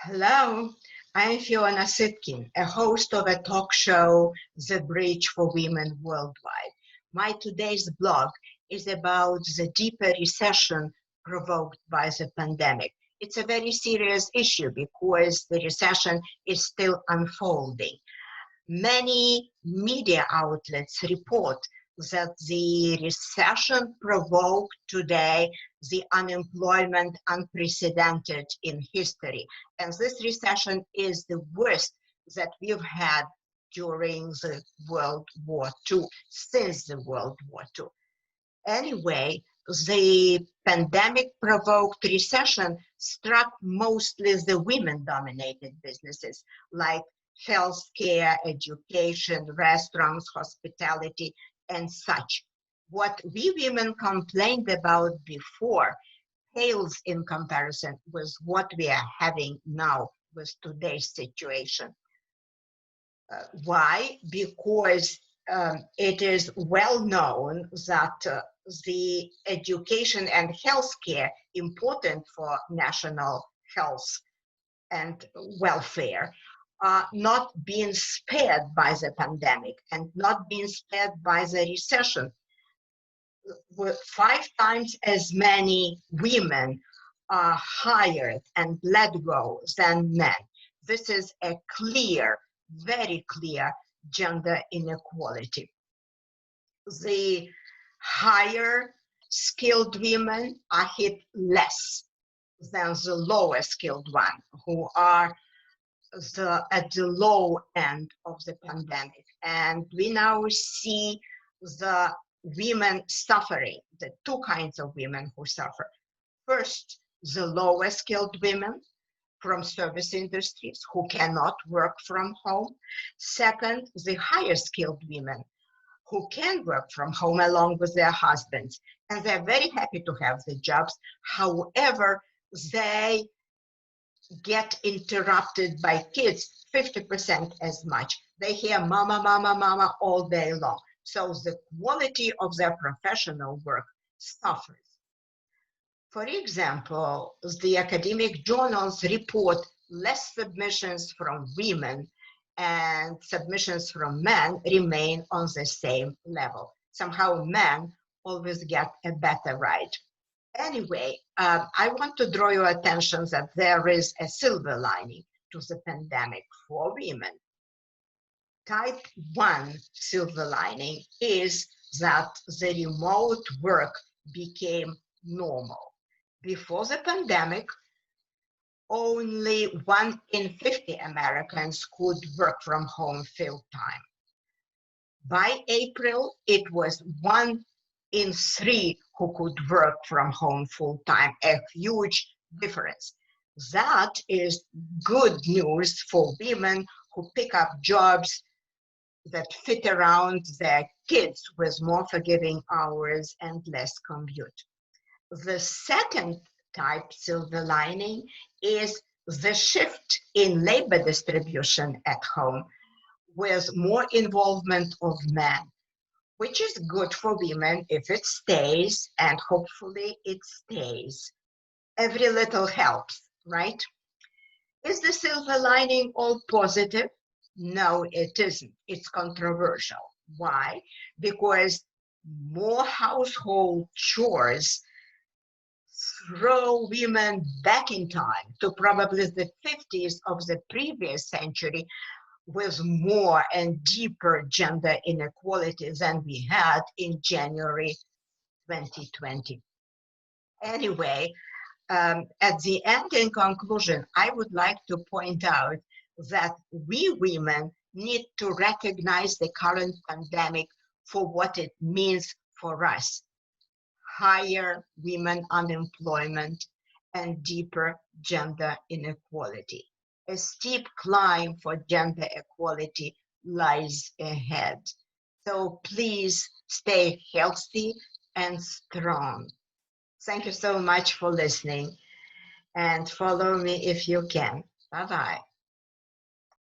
Hello, I'm Fiona Sitkin, a host of a talk show, The Bridge for Women Worldwide. My today's blog is about the deeper recession provoked by the pandemic. It's a very serious issue because the recession is still unfolding. Many media outlets report that the recession provoked today the unemployment unprecedented in history. And this recession is the worst that we've had during the World War II, since the World War II. Anyway, the pandemic-provoked recession struck mostly the women-dominated businesses like healthcare, education, restaurants, hospitality, and such. What we women complained about before pales in comparison with what we are having now with today's situation. Why? Because it is well known that the education and healthcare important for national health and welfare are not being spared by the pandemic and not being spared by the recession. With 5 times as many women are hired and let go than men. This is a clear, very clear gender inequality. The higher skilled women are hit less than the lower skilled ones who are at the low end of the pandemic. And we now see the women suffering, the 2 kinds of women who suffer. First, the lower skilled women from service industries who cannot work from home. Second, the higher skilled women who can work from home along with their husbands. And they're very happy to have the jobs. However, they get interrupted by kids 50% as much. They hear mama, mama, mama all day long. So the quality of their professional work suffers. For example, the academic journals report less submissions from women and submissions from men remain on the same level. Somehow men always get a better ride. Anyway, I want to draw your attention that there is a silver lining to the pandemic for women. Type 1 silver lining is that the remote work became normal. Before the pandemic, only 1 in 50 Americans could work from home full-time. By April, it was 1 in 3 who could work from home full-time, a huge difference. That is good news for women who pick up jobs that fit around their kids with more forgiving hours and less commute. The second type silver lining is the shift in labor distribution at home with more involvement of men, which is good for women if it stays, and hopefully it stays. Every little helps, right? Is the silver lining all positive? No, it isn't. It's controversial. Why? Because more household chores throw women back in time to probably the 50s of the previous century with more and deeper gender inequality than we had in January 2020. Anyway, at the end, in conclusion, I would like to point out that we women need to recognize the current pandemic for what it means for us. Higher women unemployment and deeper gender inequality. A steep climb for gender equality lies ahead. So please stay healthy and strong. Thank you so much for listening, and follow me if you can. Bye-bye.